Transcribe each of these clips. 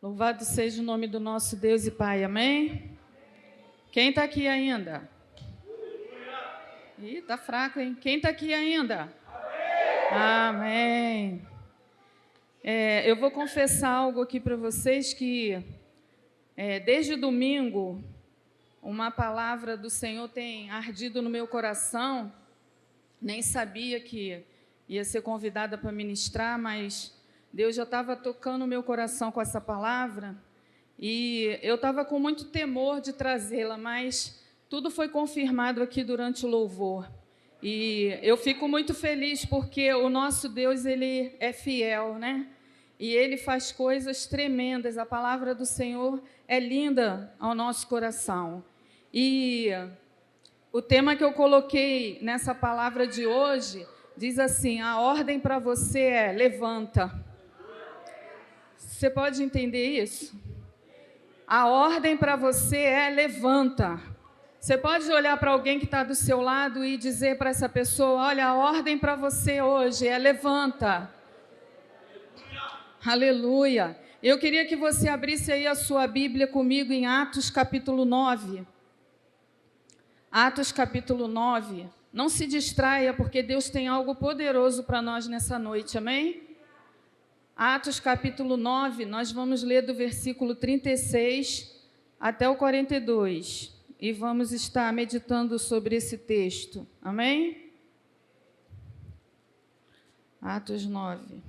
Louvado seja o nome do nosso Deus e Pai, amém? Quem está aqui ainda? Ih, tá fraco, hein? Quem está aqui ainda? Amém. Eu vou confessar algo aqui para vocês que, desde domingo, uma palavra do Senhor tem ardido no meu coração. Nem sabia que ia ser convidada para ministrar, mas Deus já estava tocando o meu coração com essa palavra e eu estava com muito temor de trazê-la, mas tudo foi confirmado aqui durante o louvor. E eu fico muito feliz porque o nosso Deus, Ele é fiel, né? E Ele faz coisas tremendas. A palavra do Senhor é linda ao nosso coração. E o tema que eu coloquei nessa palavra de hoje diz assim: a ordem para você é levanta. Você pode entender isso? A ordem para você é levanta. Você pode olhar para alguém que está do seu lado e dizer para essa pessoa: olha, a ordem para você hoje é levanta. Aleluia. Eu queria que você abrisse aí a sua Bíblia comigo em Atos capítulo 9. Atos capítulo 9. Não se distraia, porque Deus tem algo poderoso para nós nessa noite, amém? Atos capítulo 9, nós vamos ler do versículo 36 até o 42. E vamos estar meditando sobre esse texto, amém? Atos 9.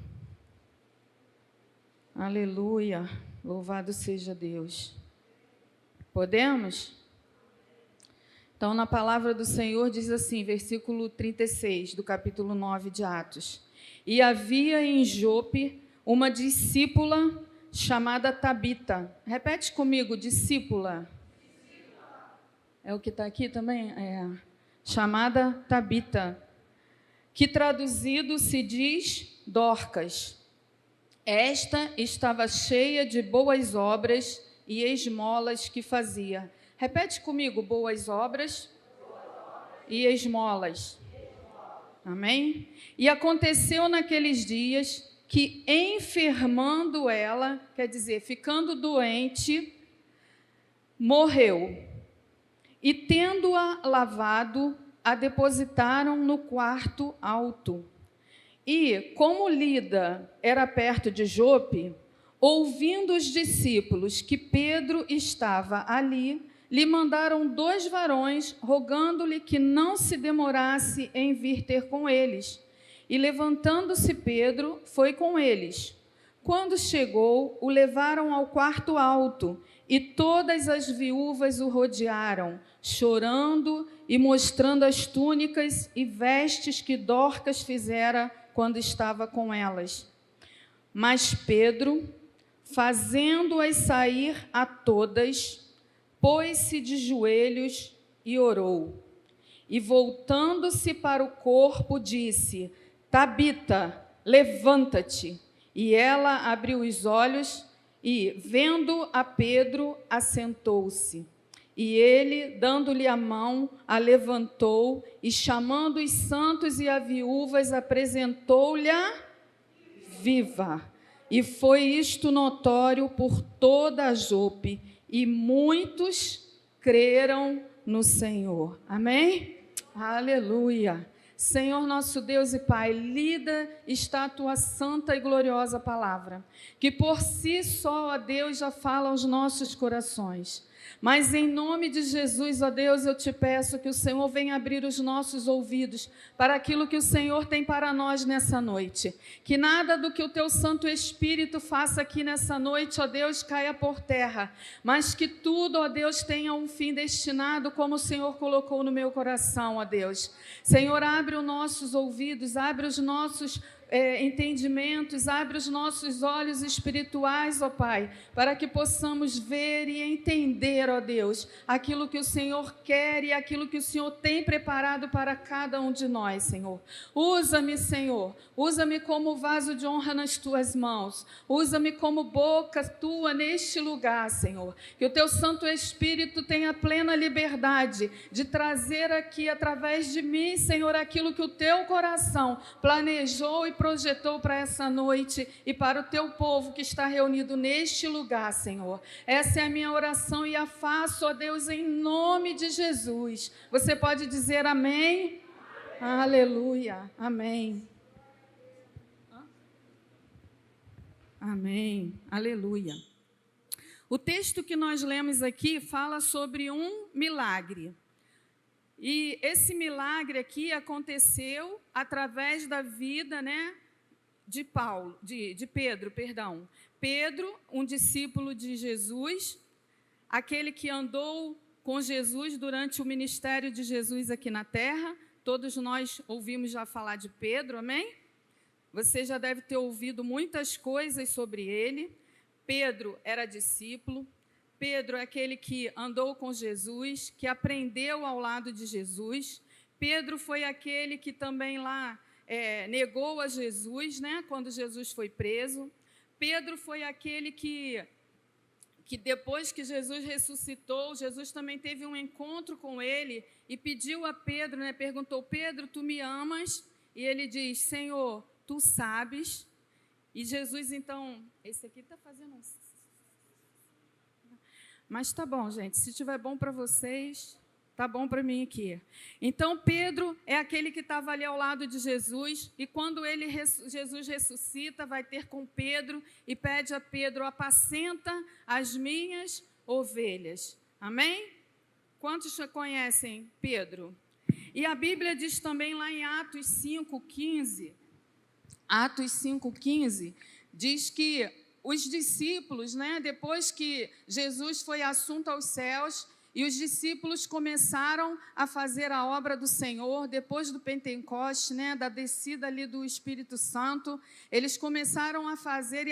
Aleluia, louvado seja Deus. Podemos? Então, na palavra do Senhor diz assim, versículo 36 do capítulo 9 de Atos. E havia em Jope uma discípula chamada Tabita. Repete comigo, discípula. É o que está aqui também? Chamada Tabita, que traduzido se diz Dorcas. Esta estava cheia de boas obras e esmolas que fazia. Repete comigo, boas obras e esmolas. Amém? E aconteceu naqueles dias que, enfermando ela, quer dizer, ficando doente, morreu. E tendo-a lavado, a depositaram no quarto alto. E, como Lida era perto de Jope, ouvindo os discípulos que Pedro estava ali, lhe mandaram 2 varões, rogando-lhe que não se demorasse em vir ter com eles. E, levantando-se Pedro, foi com eles. Quando chegou, o levaram ao quarto alto, e todas as viúvas o rodearam, chorando e mostrando as túnicas e vestes que Dorcas fizera quando estava com elas. Mas Pedro, fazendo-as sair a todas, pôs-se de joelhos e orou. E voltando-se para o corpo, disse: Tabita, levanta-te. E ela abriu os olhos e, vendo a Pedro, assentou-se. E ele, dando-lhe a mão, a levantou e, chamando os santos e as viúvas, apresentou-lhe viva. E foi isto notório por toda a Jope, e muitos creram no Senhor. Amém? Aleluia. Senhor nosso Deus e Pai, lida está a tua santa e gloriosa palavra, que por si só, ó Deus, já fala aos nossos corações. Mas em nome de Jesus, ó Deus, eu te peço que o Senhor venha abrir os nossos ouvidos para aquilo que o Senhor tem para nós nessa noite. Que nada do que o teu Santo Espírito faça aqui nessa noite, ó Deus, caia por terra, mas que tudo, ó Deus, tenha um fim destinado como o Senhor colocou no meu coração, ó Deus. Senhor, abre os nossos ouvidos, abre os nossos entendimentos, abre os nossos olhos espirituais, ó Pai, para que possamos ver e entender, ó Deus, aquilo que o Senhor quer e aquilo que o Senhor tem preparado para cada um de nós, Senhor. Usa-me, Senhor, usa-me como vaso de honra nas tuas mãos, usa-me como boca tua neste lugar, Senhor, que o teu Santo Espírito tenha plena liberdade de trazer aqui através de mim, Senhor, aquilo que o teu coração planejou e projetou para essa noite e para o teu povo que está reunido neste lugar, Senhor. Essa é a minha oração e a faço, ó Deus, em nome de Jesus. Você pode dizer amém? Aleluia, amém. Amém, aleluia. O texto que nós lemos aqui fala sobre um milagre. E esse milagre aqui aconteceu através da vida, de Pedro. Pedro, um discípulo de Jesus, aquele que andou com Jesus durante o ministério de Jesus aqui na terra. Todos nós ouvimos já falar de Pedro, amém? Você já deve ter ouvido muitas coisas sobre ele. Pedro era discípulo. Pedro é aquele que andou com Jesus, que aprendeu ao lado de Jesus. Pedro foi aquele que também lá negou a Jesus, quando Jesus foi preso. Pedro foi aquele que depois que Jesus ressuscitou, Jesus também teve um encontro com ele e pediu a Pedro, perguntou: Pedro, tu me amas? E ele diz: Senhor, tu sabes. E Jesus, então, esse aqui está fazendo um... Mas tá bom, gente, se estiver bom para vocês, tá bom para mim aqui. Então, Pedro é aquele que estava ali ao lado de Jesus, e quando Jesus ressuscita, vai ter com Pedro e pede a Pedro: apacenta as minhas ovelhas. Amém? Quantos já conhecem Pedro? E a Bíblia diz também lá em Atos 5,15, diz que os discípulos, depois que Jesus foi assunto aos céus, e os discípulos começaram a fazer a obra do Senhor, depois do Pentecoste, da descida ali do Espírito Santo, eles começaram a fazer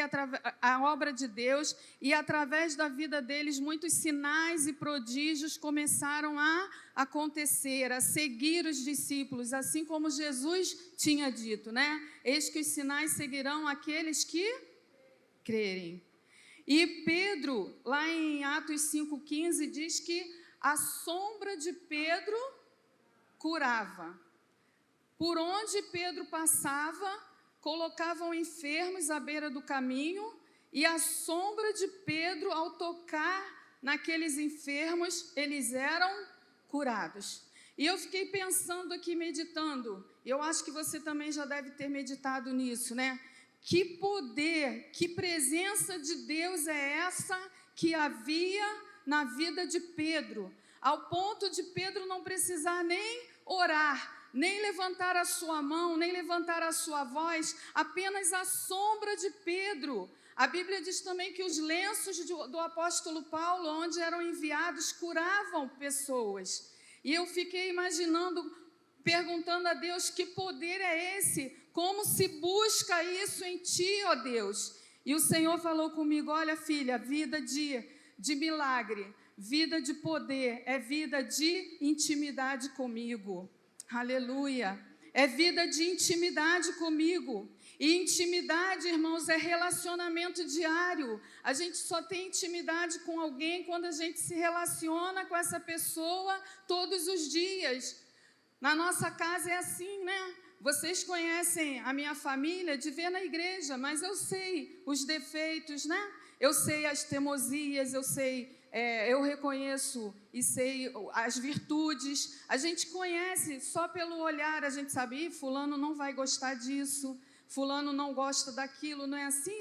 a obra de Deus, e através da vida deles, muitos sinais e prodígios começaram a acontecer, a seguir os discípulos, assim como Jesus tinha dito, Eis que os sinais seguirão aqueles que crerem. E Pedro, lá em Atos 5,15, diz que a sombra de Pedro curava. Por onde Pedro passava, colocavam enfermos à beira do caminho, e a sombra de Pedro, ao tocar naqueles enfermos, eles eram curados. E eu fiquei pensando aqui, meditando, eu acho que você também já deve ter meditado nisso, Que poder, que presença de Deus é essa que havia na vida de Pedro, ao ponto de Pedro não precisar nem orar, nem levantar a sua mão, nem levantar a sua voz, apenas a sombra de Pedro. A Bíblia diz também que os lenços do apóstolo Paulo, onde eram enviados, curavam pessoas. E eu fiquei imaginando, perguntando a Deus: que poder é esse? Como se busca isso em ti, ó Deus? E o Senhor falou comigo: olha, filha, vida de milagre, vida de poder, é vida de intimidade comigo. Aleluia! É vida de intimidade comigo. E intimidade, irmãos, é relacionamento diário. A gente só tem intimidade com alguém quando a gente se relaciona com essa pessoa todos os dias. Na nossa casa é assim, Vocês conhecem a minha família de ver na igreja, mas eu sei os defeitos, Eu sei as teimosias, eu reconheço e sei as virtudes. A gente conhece só pelo olhar, a gente sabe: fulano não vai gostar disso, fulano não gosta daquilo. Não é assim,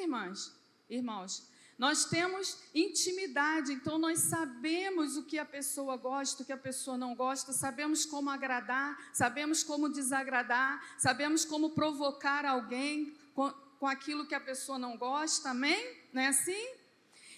irmãos? Nós temos intimidade, então nós sabemos o que a pessoa gosta, o que a pessoa não gosta, sabemos como agradar, sabemos como desagradar, sabemos como provocar alguém com aquilo que a pessoa não gosta, amém? Não é assim?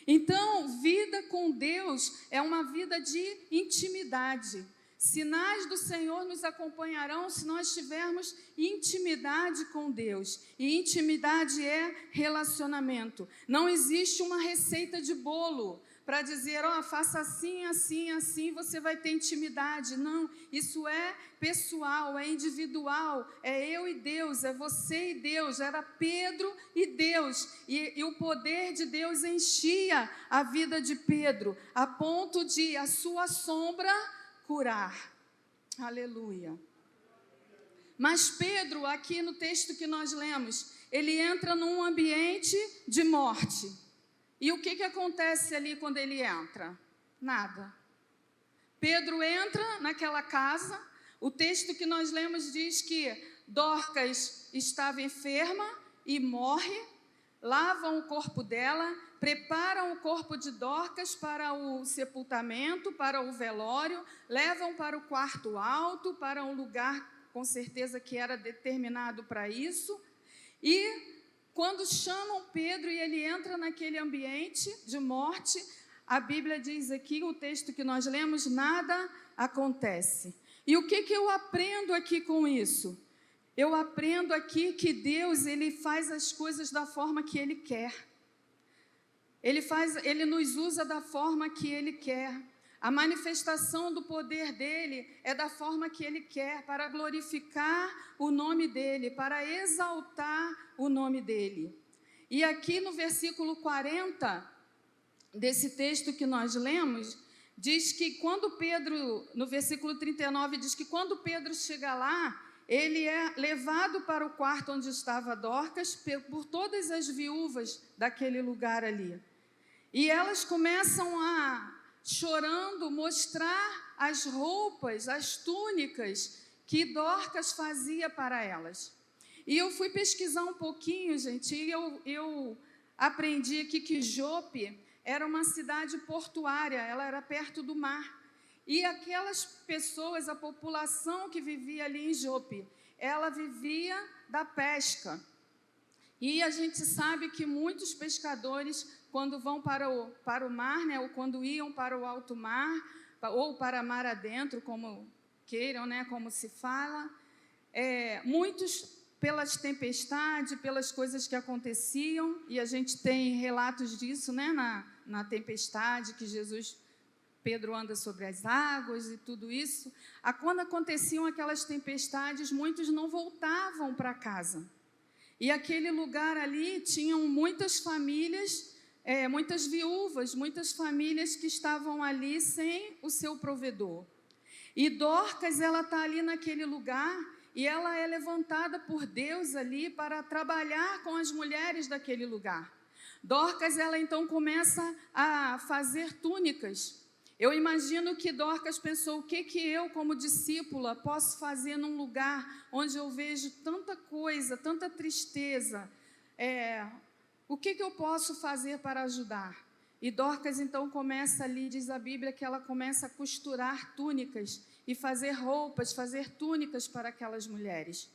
Então, vida com Deus é uma vida de intimidade. Sinais do Senhor nos acompanharão se nós tivermos intimidade com Deus. E intimidade é relacionamento. Não existe uma receita de bolo para dizer: faça assim, assim, assim, você vai ter intimidade. Não, isso é pessoal, é individual, é eu e Deus, é você e Deus. Era Pedro e Deus, e o poder de Deus enchia a vida de Pedro, a ponto de a sua sombra curar. Aleluia. Mas Pedro, aqui no texto que nós lemos, ele entra num ambiente de morte. E o que acontece ali quando ele entra? Nada. Pedro entra naquela casa, o texto que nós lemos diz que Dorcas estava enferma e morre, lavam o corpo dela, preparam o corpo de Dorcas para o sepultamento, para o velório, levam para o quarto alto, para um lugar com certeza que era determinado para isso, e quando chamam Pedro e ele entra naquele ambiente de morte, a Bíblia diz aqui, o texto que nós lemos, nada acontece. E o que eu aprendo aqui com isso? Eu aprendo aqui que Deus, ele faz as coisas da forma que Ele quer. Ele nos usa da forma que Ele quer. A manifestação do poder dEle é da forma que Ele quer, para glorificar o nome dEle, para exaltar o nome dEle. E aqui no versículo 40, desse texto que nós lemos, diz que quando Pedro, no versículo 39, diz que quando Pedro chega lá, ele é levado para o quarto onde estava Dorcas por todas as viúvas daquele lugar ali. E elas começam a, chorando, mostrar as roupas, as túnicas que Dorcas fazia para elas. E eu fui pesquisar um pouquinho, gente, e eu aprendi aqui que Jope era uma cidade portuária, ela era perto do mar. E aquelas pessoas, a população que vivia ali em Jope, ela vivia da pesca. E a gente sabe que muitos pescadores, quando vão para o mar, né, ou quando iam para o alto mar, ou para mar adentro, como queiram, né, como se fala, muitos, pelas tempestades, pelas coisas que aconteciam, e a gente tem relatos disso, né, na tempestade, que Pedro anda sobre as águas e tudo isso. Quando aconteciam aquelas tempestades, muitos não voltavam para casa. E aquele lugar ali tinham muitas famílias, muitas viúvas, muitas famílias que estavam ali sem o seu provedor. E Dorcas, ela está ali naquele lugar e ela é levantada por Deus ali para trabalhar com as mulheres daquele lugar. Dorcas, ela então começa a fazer túnicas. Eu imagino que Dorcas pensou, o que eu, como discípula, posso fazer num lugar onde eu vejo tanta coisa, tanta tristeza? O que eu posso fazer para ajudar? E Dorcas, então, começa ali, diz a Bíblia, que ela começa a costurar túnicas e fazer roupas, fazer túnicas para aquelas mulheres.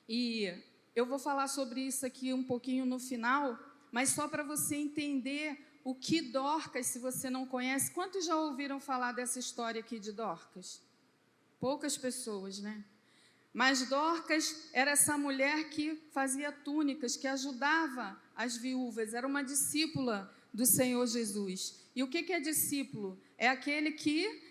E eu vou falar sobre isso aqui um pouquinho no final, mas só para você entender o que Dorcas, se você não conhece, quantos já ouviram falar dessa história aqui de Dorcas? Poucas pessoas, né? Mas Dorcas era essa mulher que fazia túnicas, que ajudava as viúvas, era uma discípula do Senhor Jesus. E o que é discípulo? É aquele que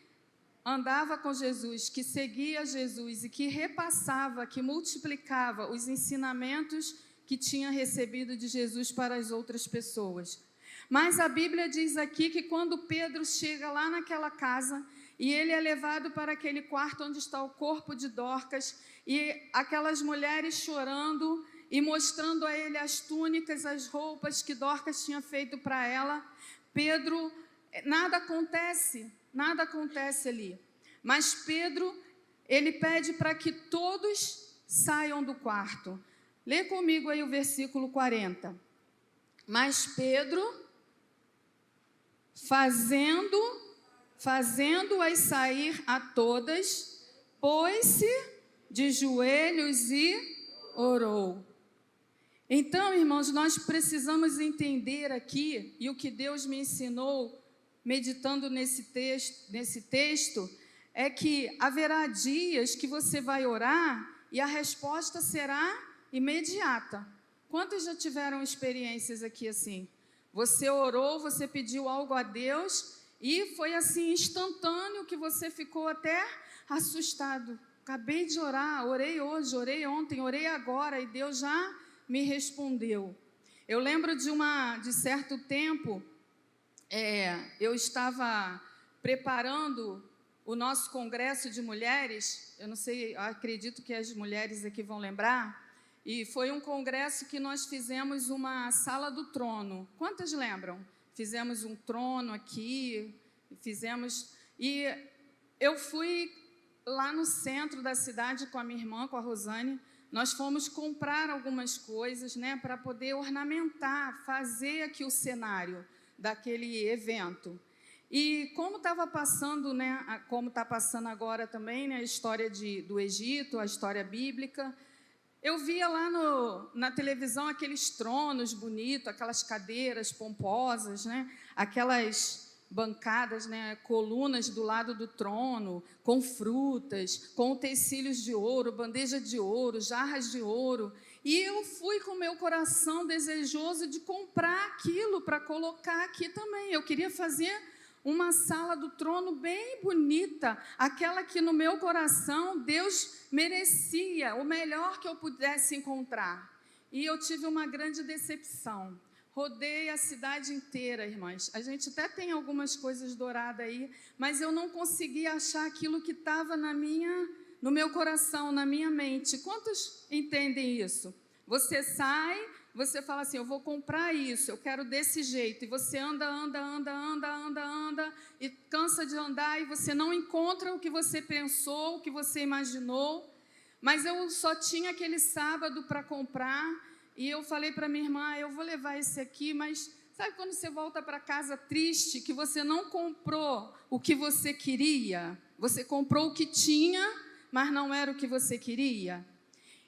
andava com Jesus, que seguia Jesus e que repassava, que multiplicava os ensinamentos que tinha recebido de Jesus para as outras pessoas. Mas a Bíblia diz aqui que quando Pedro chega lá naquela casa e ele é levado para aquele quarto onde está o corpo de Dorcas e aquelas mulheres chorando e mostrando a ele as túnicas, as roupas que Dorcas tinha feito para ela, Pedro, nada acontece ali. Mas Pedro, ele pede para que todos saiam do quarto. Lê comigo aí o versículo 40. Mas Pedro, fazendo-as sair a todas, pôs-se de joelhos e orou. Então, irmãos, nós precisamos entender aqui, e o que Deus me ensinou, meditando nesse texto, é que haverá dias que você vai orar e a resposta será imediata. Quantos já tiveram experiências aqui assim? Você orou, você pediu algo a Deus e foi assim instantâneo que você ficou até assustado. Acabei de orar, orei hoje, orei ontem, orei agora e Deus já me respondeu. Eu lembro de certo tempo, eu estava preparando o nosso congresso de mulheres, eu não sei, acredito que as mulheres aqui vão lembrar, e foi um congresso que nós fizemos uma sala do trono. Quantas lembram? Fizemos um trono aqui, e eu fui lá no centro da cidade com a minha irmã, com a Rosane. Nós fomos comprar algumas coisas, né, para poder ornamentar, fazer aqui o cenário daquele evento. E como estava passando, né, como está passando agora também, né, a história do Egito, a história bíblica, eu via lá na televisão aqueles tronos bonitos, aquelas cadeiras pomposas, né, aquelas bancadas, né, colunas do lado do trono, com frutas, com utensílios de ouro, bandeja de ouro, jarras de ouro. E eu fui com o meu coração desejoso de comprar aquilo para colocar aqui também. Eu queria fazer uma sala do trono bem bonita, aquela que no meu coração Deus merecia, o melhor que eu pudesse encontrar. E eu tive uma grande decepção. Rodei a cidade inteira, irmãs. A gente até tem algumas coisas douradas aí, mas eu não consegui achar aquilo que estava no meu coração, na minha mente. Quantos entendem isso? Você sai, você fala assim, eu vou comprar isso, eu quero desse jeito. E você anda, e cansa de andar, e você não encontra o que você pensou, o que você imaginou. Mas eu só tinha aquele sábado para comprar. E eu falei para minha irmã, eu vou levar esse aqui, mas sabe quando você volta para casa triste, que você não comprou o que você queria? Você comprou o que tinha, mas não era o que você queria?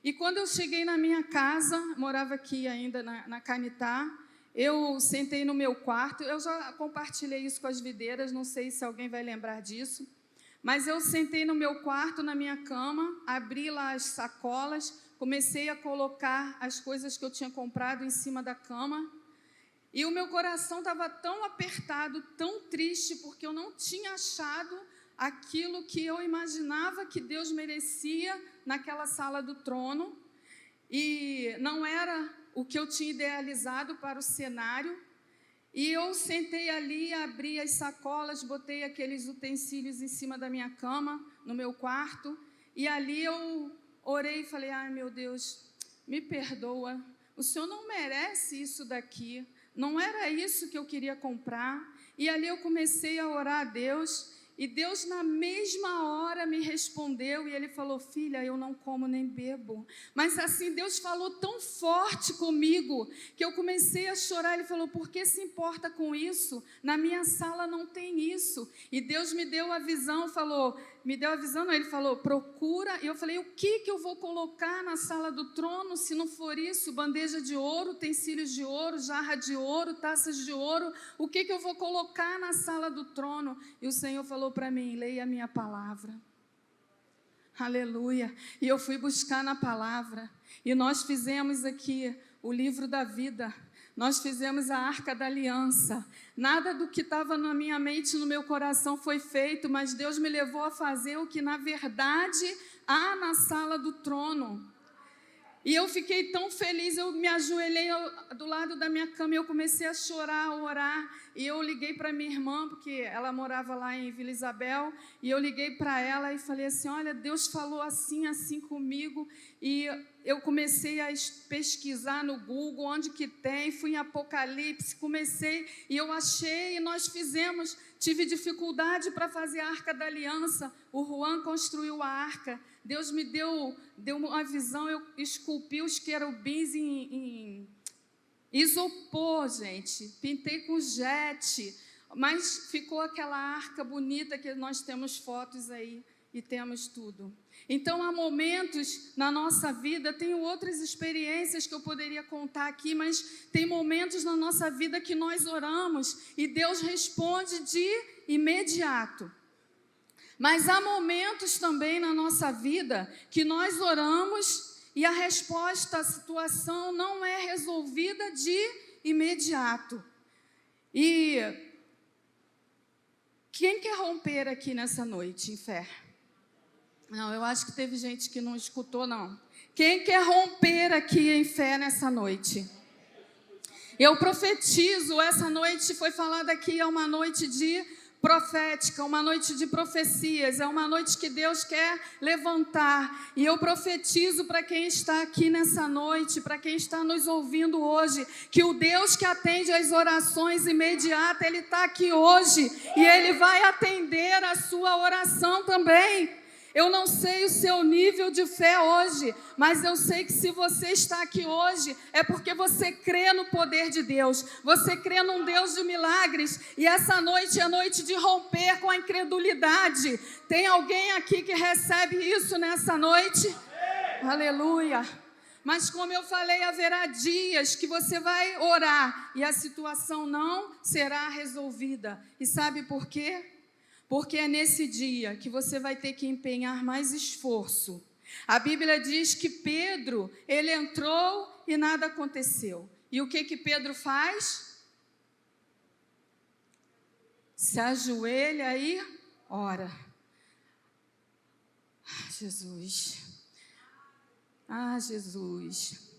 E quando eu cheguei na minha casa, morava aqui ainda na Canitá, eu sentei no meu quarto, eu já compartilhei isso com as videiras, não sei se alguém vai lembrar disso, mas eu sentei no meu quarto, na minha cama, abri lá as sacolas, comecei a colocar as coisas que eu tinha comprado em cima da cama, e o meu coração estava tão apertado, tão triste, porque eu não tinha achado aquilo que eu imaginava que Deus merecia naquela sala do trono, e não era o que eu tinha idealizado para o cenário. E eu sentei ali, abri as sacolas, botei aqueles utensílios em cima da minha cama, no meu quarto, e ali eu orei e falei, ai meu Deus, me perdoa, o Senhor não merece isso daqui, não era isso que eu queria comprar. E ali eu comecei a orar a Deus, e Deus na mesma hora me respondeu, e Ele falou, filha, eu não como nem bebo. Mas assim, Deus falou tão forte comigo, que eu comecei a chorar. Ele falou, por que se importa com isso? Na minha sala não tem isso. E Deus me deu a visão, ele falou, procura. E eu falei, o que eu vou colocar na sala do trono, se não for isso? Bandeja de ouro, utensílios de ouro, jarra de ouro, taças de ouro. O que eu vou colocar na sala do trono? E o Senhor falou para mim, leia a minha palavra. Aleluia. E eu fui buscar na palavra. E nós fizemos aqui o livro da vida. Nós fizemos a Arca da Aliança. Nada do que estava na minha mente, no meu coração foi feito, mas Deus me levou a fazer o que, na verdade, há na sala do trono. E eu fiquei tão feliz, eu me ajoelhei do lado da minha cama e eu comecei a chorar, a orar. E eu liguei para minha irmã, porque ela morava lá em Vila Isabel, e eu liguei para ela e falei assim, olha, Deus falou assim comigo. E eu comecei a pesquisar no Google, onde que tem, fui em Apocalipse, e eu achei, e nós fizemos. Tive dificuldade para fazer a Arca da Aliança, o Juan construiu a arca. Deus me deu uma visão, eu esculpi os querubins em isopor, gente. Pintei com jet, mas ficou aquela arca bonita que nós temos fotos aí e temos tudo. Então, há momentos na nossa vida, tenho outras experiências que eu poderia contar aqui, mas tem momentos na nossa vida que nós oramos e Deus responde de imediato. Mas há momentos também na nossa vida que nós oramos e a resposta à situação não é resolvida de imediato. E quem quer romper aqui nessa noite em fé? Não, eu acho que teve gente que não escutou, não. Quem quer romper aqui em fé nessa noite? Eu profetizo, essa noite foi falada aqui, é uma noite de profética, uma noite de profecias, é uma noite que Deus quer levantar. E eu profetizo para quem está aqui nessa noite, para quem está nos ouvindo hoje, que o Deus que atende às orações imediatas, Ele está aqui hoje e Ele vai atender a sua oração também. Eu não sei o seu nível de fé hoje, mas eu sei que se você está aqui hoje, é porque você crê no poder de Deus, você crê num Deus de milagres, e essa noite é noite de romper com a incredulidade. Tem alguém aqui que recebe isso nessa noite? Aleluia! Mas como eu falei, haverá dias que você vai orar e a situação não será resolvida. E sabe por quê? Porque é nesse dia que você vai ter que empenhar mais esforço. A Bíblia diz que Pedro, ele entrou e nada aconteceu. E o que Pedro faz? Se ajoelha e ora. Jesus. Jesus.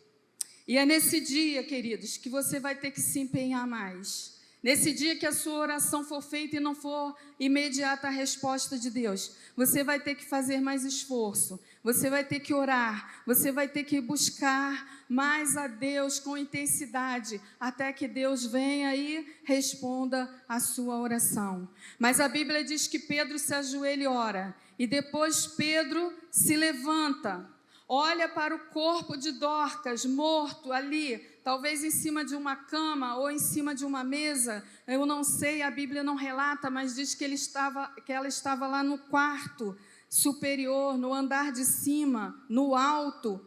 E é nesse dia, queridos, que você vai ter que se empenhar mais. Nesse dia que a sua oração for feita e não for imediata a resposta de Deus, você vai ter que fazer mais esforço, você vai ter que orar, você vai ter que buscar mais a Deus com intensidade, até que Deus venha e responda a sua oração. Mas a Bíblia diz que Pedro se ajoelha e ora, e depois Pedro se levanta, olha para o corpo de Dorcas, morto ali, talvez em cima de uma cama ou em cima de uma mesa, eu não sei, a Bíblia não relata, mas diz que ela estava lá no quarto superior, no andar de cima, no alto.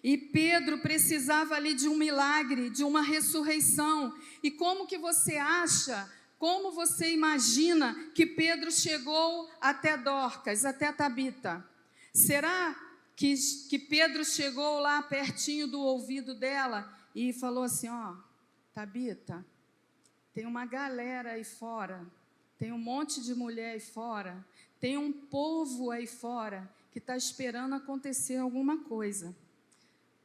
E Pedro precisava ali de um milagre, de uma ressurreição. E como que você acha, como você imagina que Pedro chegou até Dorcas, até Tabita? Será que Pedro chegou lá pertinho do ouvido dela e falou assim, Tabita, tem uma galera aí fora, tem um monte de mulher aí fora, tem um povo aí fora que está esperando acontecer alguma coisa.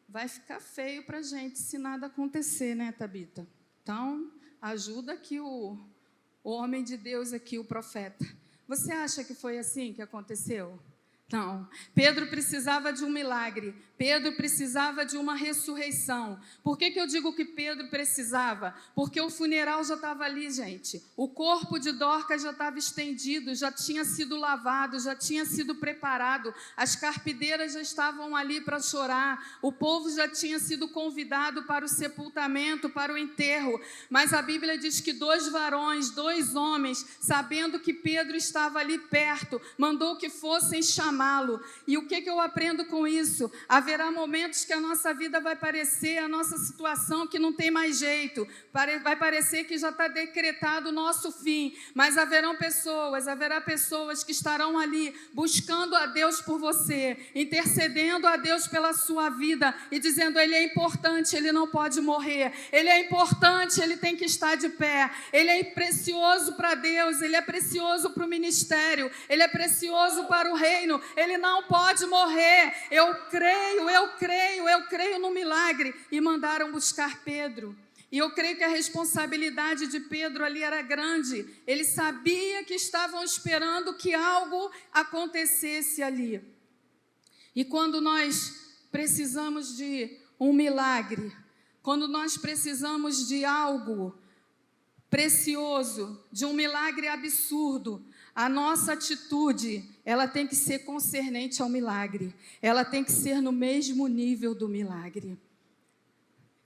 Vai ficar feio para a gente se nada acontecer, né, Tabita? Então, ajuda aqui o homem de Deus aqui, o profeta. Você acha que foi assim que aconteceu? Não, Pedro precisava de um milagre, Pedro precisava de uma ressurreição. Por que eu digo que Pedro precisava? Porque o funeral já estava ali, gente. O corpo de Dorcas já estava estendido, já tinha sido lavado, já tinha sido preparado. As carpideiras já estavam ali para chorar. O povo já tinha sido convidado para o sepultamento, para o enterro. Mas a Bíblia diz que 2 varões, 2 homens, sabendo que Pedro estava ali perto, mandou que fossem chamá-lo. E o que eu aprendo com isso? Haverá momentos que a nossa vida vai parecer, a nossa situação que não tem mais jeito, vai parecer que já está decretado o nosso fim, mas haverá pessoas que estarão ali buscando a Deus por você, intercedendo a Deus pela sua vida e dizendo, Ele é importante, Ele não pode morrer, Ele é importante, Ele tem que estar de pé, Ele é precioso para Deus, Ele é precioso para o ministério, Ele é precioso para o reino, Ele não pode morrer. Eu creio no milagre. E mandaram buscar Pedro. E eu creio que a responsabilidade de Pedro ali era grande. Ele sabia que estavam esperando que algo acontecesse ali. E quando nós precisamos de um milagre, quando nós precisamos de algo precioso, de um milagre absurdo, a nossa atitude, ela tem que ser concernente ao milagre. Ela tem que ser no mesmo nível do milagre.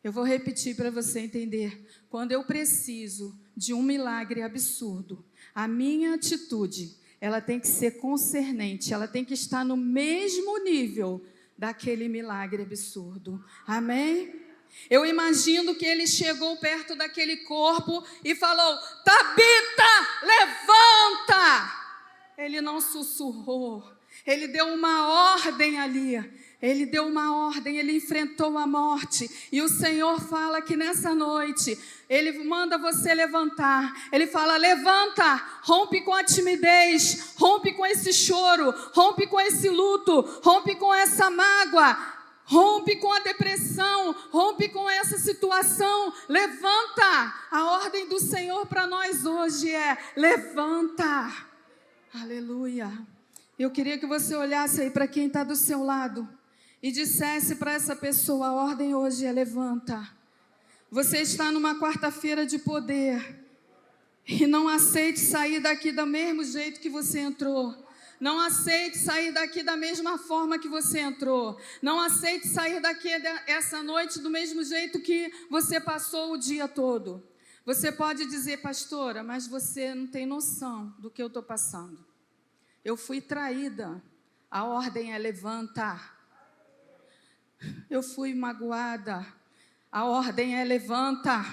Eu vou repetir para você entender. Quando eu preciso de um milagre absurdo, a minha atitude, ela tem que ser concernente, ela tem que estar no mesmo nível daquele milagre absurdo. Amém? Eu imagino que ele chegou perto daquele corpo e falou, Tabita, levanta! Ele não sussurrou, ele deu uma ordem ali, ele enfrentou a morte. E o Senhor fala que nessa noite, Ele manda você levantar. Ele fala, levanta, rompe com a timidez, rompe com esse choro, rompe com esse luto, rompe com essa mágoa. Rompe com a depressão, rompe com essa situação, levanta. A ordem do Senhor para nós hoje é: levanta. Aleluia. Eu queria que você olhasse aí para quem está do seu lado e dissesse para essa pessoa: a ordem hoje é: levanta. Você está numa quarta-feira de poder e não aceite sair daqui do mesmo jeito que você entrou. Não aceite sair daqui da mesma forma que você entrou. Não aceite sair daqui essa noite do mesmo jeito que você passou o dia todo. Você pode dizer: pastora, mas você não tem noção do que eu estou passando. Eu fui traída. A ordem é: levanta. Eu fui magoada. A ordem é: levanta.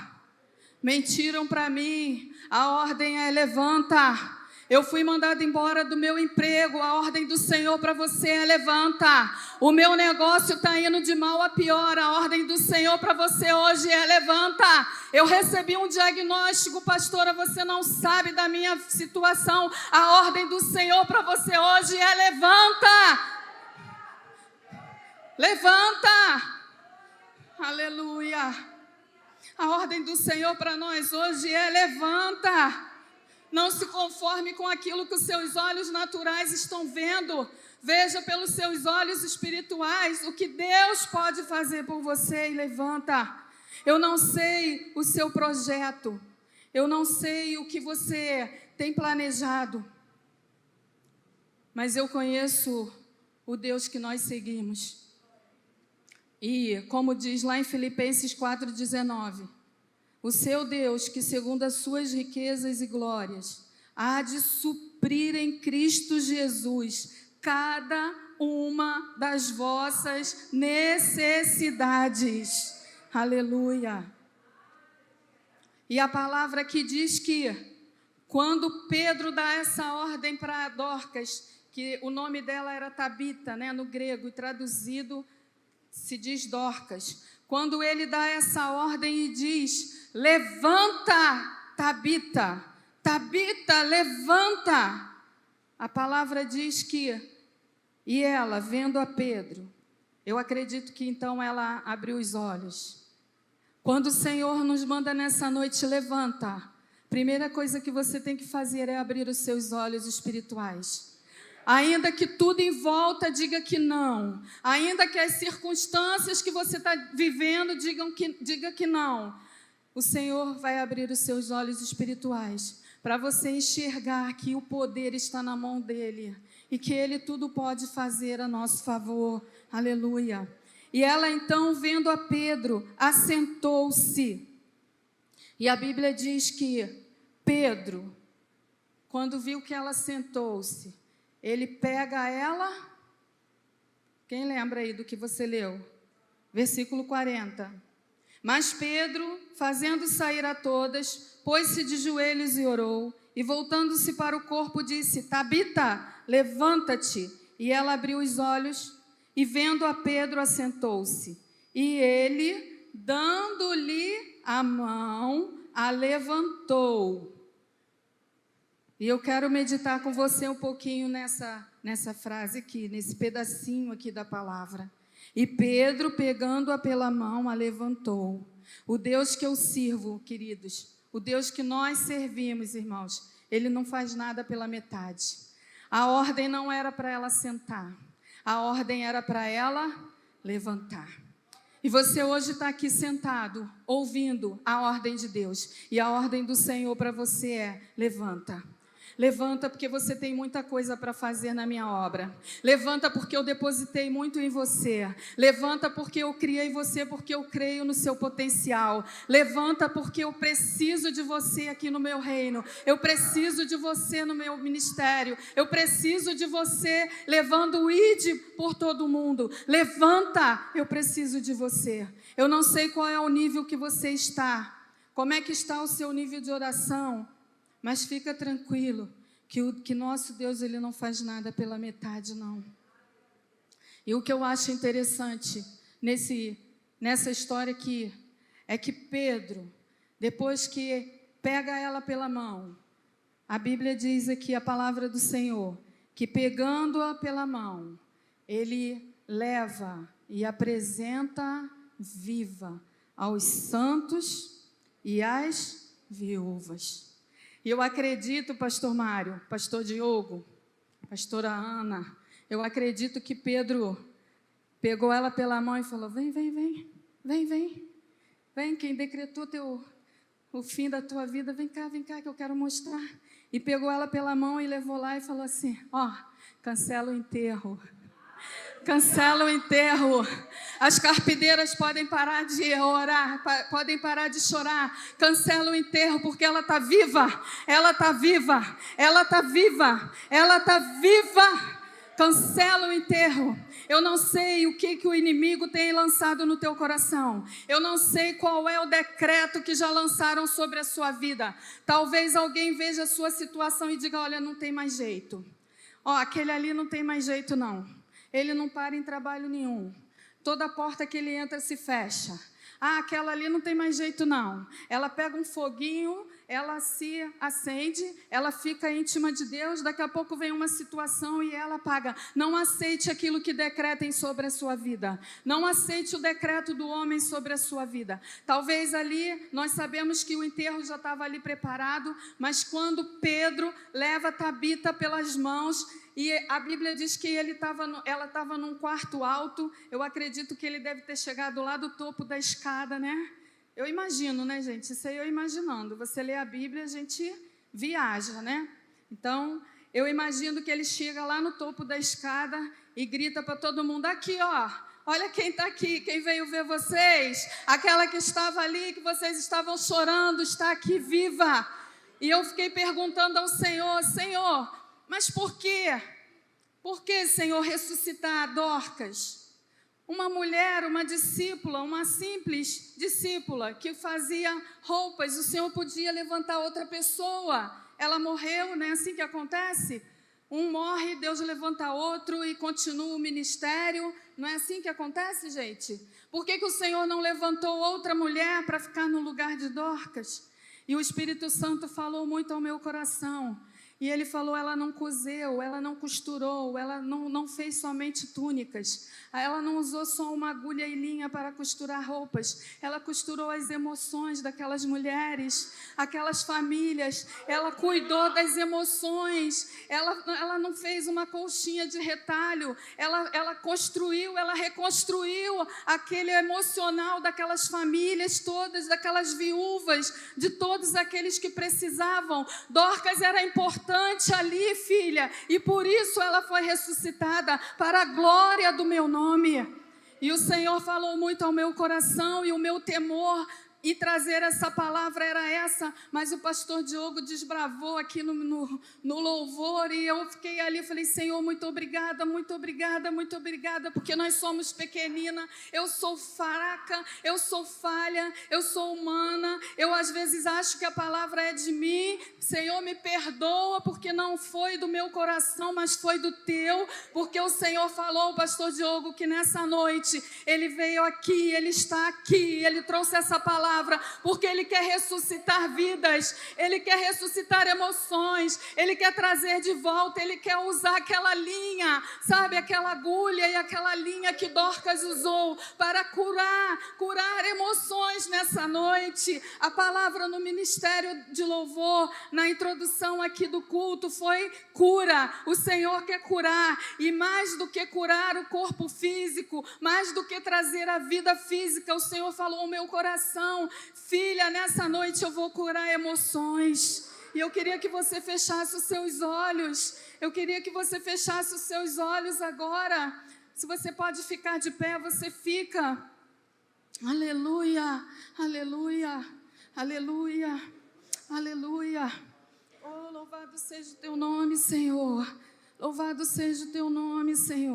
Mentiram para mim. A ordem é: levanta. Eu fui mandada embora do meu emprego. A ordem do Senhor para você é: levanta. O meu negócio está indo de mal a pior. A ordem do Senhor para você hoje é: levanta. Eu recebi um diagnóstico, pastora, você não sabe da minha situação. A ordem do Senhor para você hoje é: levanta. Levanta. Aleluia. A ordem do Senhor para nós hoje é: levanta. Não se conforme com aquilo que os seus olhos naturais estão vendo. Veja pelos seus olhos espirituais o que Deus pode fazer por você e levanta. Eu não sei o seu projeto. Eu não sei o que você tem planejado. Mas eu conheço o Deus que nós seguimos. E, como diz lá em Filipenses 4,19, o seu Deus, que segundo as suas riquezas e glórias, há de suprir em Cristo Jesus cada uma das vossas necessidades. Aleluia. E a palavra aqui diz que, quando Pedro dá essa ordem para Dorcas, que o nome dela era Tabita, né, no grego, e traduzido se diz Dorcas. Quando ele dá essa ordem e diz: levanta, Tabita, Tabita, levanta. A palavra diz que, e ela, vendo a Pedro, eu acredito que então ela abriu os olhos. Quando o Senhor nos manda nessa noite: levanta, a primeira coisa que você tem que fazer é abrir os seus olhos espirituais. Ainda que tudo em volta diga que não, ainda que as circunstâncias que você está vivendo diga que não, o Senhor vai abrir os seus olhos espirituais para você enxergar que o poder está na mão dEle e que Ele tudo pode fazer a nosso favor. Aleluia. E ela então, vendo a Pedro, assentou-se. E a Bíblia diz que Pedro, quando viu que ela sentou-se, ele pega ela. Quem lembra aí do que você leu? Versículo 40. Mas Pedro, fazendo sair a todas, pôs-se de joelhos e orou, e voltando-se para o corpo, disse: Tabita, levanta-te. E ela abriu os olhos, e vendo a Pedro, assentou-se. E ele, dando-lhe a mão, a levantou. E eu quero meditar com você um pouquinho nessa frase aqui, nesse pedacinho aqui da palavra. E Pedro, pegando-a pela mão, a levantou. O Deus que eu sirvo, queridos, o Deus que nós servimos, irmãos, Ele não faz nada pela metade. A ordem não era para ela sentar, a ordem era para ela levantar. E você hoje está aqui sentado, ouvindo a ordem de Deus. E a ordem do Senhor para você é: levanta. Levanta, porque você tem muita coisa para fazer na minha obra. Levanta, porque eu depositei muito em você. Levanta, porque eu criei você, porque eu creio no seu potencial. Levanta, porque eu preciso de você aqui no meu reino. Eu preciso de você no meu ministério. Eu preciso de você levando o ID por todo mundo. Levanta, eu preciso de você. Eu não sei qual é o nível que você está. Como é que está o seu nível de oração? Mas fica tranquilo, que nosso Deus, Ele não faz nada pela metade, não. E o que eu acho interessante nessa história aqui, é que Pedro, depois que pega ela pela mão, a Bíblia diz aqui, a palavra do Senhor, que pegando-a pela mão, ele leva e apresenta viva aos santos e às viúvas. E eu acredito, pastor Mário, pastor Diogo, pastora Ana, eu acredito que Pedro pegou ela pela mão e falou: vem, quem decretou o fim da tua vida, vem cá que eu quero mostrar. E pegou ela pela mão e levou lá e falou assim: cancela o enterro. Cancela o enterro. As carpideiras podem parar de orar, podem parar de chorar. Cancela o enterro, porque ela está viva. Ela está viva. Ela está viva. Ela está viva. Cancela o enterro. Eu não sei o que o inimigo tem lançado no teu coração. Eu não sei qual é o decreto que já lançaram sobre a sua vida. Talvez alguém veja a sua situação e diga: olha, não tem mais jeito. Aquele ali não tem mais jeito não. Ele não para em trabalho nenhum. Toda porta que ele entra se fecha. Aquela ali não tem mais jeito não. Ela pega um foguinho, ela se acende, ela fica íntima de Deus, daqui a pouco vem uma situação e ela apaga. Não aceite aquilo que decretem sobre a sua vida. Não aceite o decreto do homem sobre a sua vida. Talvez ali, nós sabemos que o enterro já estava ali preparado, mas quando Pedro leva Tabita pelas mãos, e a Bíblia diz que ela estava num quarto alto. Eu acredito que ele deve ter chegado lá do topo da escada, né? Eu imagino, né, gente? Isso aí eu imaginando. Você lê a Bíblia, a gente viaja, né? Então, eu imagino que ele chega lá no topo da escada e grita para todo mundo: aqui, olha quem está aqui, quem veio ver vocês. Aquela que estava ali, que vocês estavam chorando, está aqui viva. E eu fiquei perguntando ao Senhor: Senhor, mas por quê? Por que, Senhor, ressuscitar Dorcas? Uma mulher, uma discípula, uma simples discípula que fazia roupas. O Senhor podia levantar outra pessoa. Ela morreu, não é assim que acontece? Um morre, Deus levanta outro e continua o ministério. Não é assim que acontece, gente? Por que o Senhor não levantou outra mulher para ficar no lugar de Dorcas? E o Espírito Santo falou muito ao meu coração. E ele falou: ela não coseu, ela não costurou, ela não fez somente túnicas. Ela não usou só uma agulha e linha para costurar roupas. Ela costurou as emoções daquelas mulheres, aquelas famílias. Ela cuidou das emoções. Ela não fez uma colchinha de retalho. Ela construiu, ela reconstruiu aquele emocional daquelas famílias todas, daquelas viúvas, de todos aqueles que precisavam. Dorcas era importante ali, filha, e por isso ela foi ressuscitada, para a glória do meu nome. E o Senhor falou muito ao meu coração, e o meu temor e trazer essa palavra era essa, mas o pastor Diogo desbravou aqui no louvor, e eu fiquei ali, falei: Senhor, muito obrigada, porque nós somos pequenina, eu sou fraca, eu sou falha, eu sou humana, eu às vezes acho que a palavra é de mim. Senhor, me perdoa, porque não foi do meu coração, mas foi do teu, porque o Senhor falou ao pastor Diogo que nessa noite ele veio aqui, ele está aqui, ele trouxe essa palavra, porque Ele quer ressuscitar vidas, Ele quer ressuscitar emoções, Ele quer trazer de volta, Ele quer usar aquela linha, sabe, aquela agulha e aquela linha que Dorcas usou para curar emoções nessa noite. A palavra no ministério de louvor, na introdução aqui do culto, foi cura. O Senhor quer curar, e mais do que curar o corpo físico, mais do que trazer a vida física, o Senhor falou ao meu coração: filha, nessa noite eu vou curar emoções. E eu queria que você fechasse os seus olhos. Eu queria que você fechasse os seus olhos agora. Se você pode ficar de pé, você fica. Aleluia, aleluia, aleluia, aleluia. Oh, louvado seja o teu nome, Senhor. Louvado seja o teu nome, Senhor.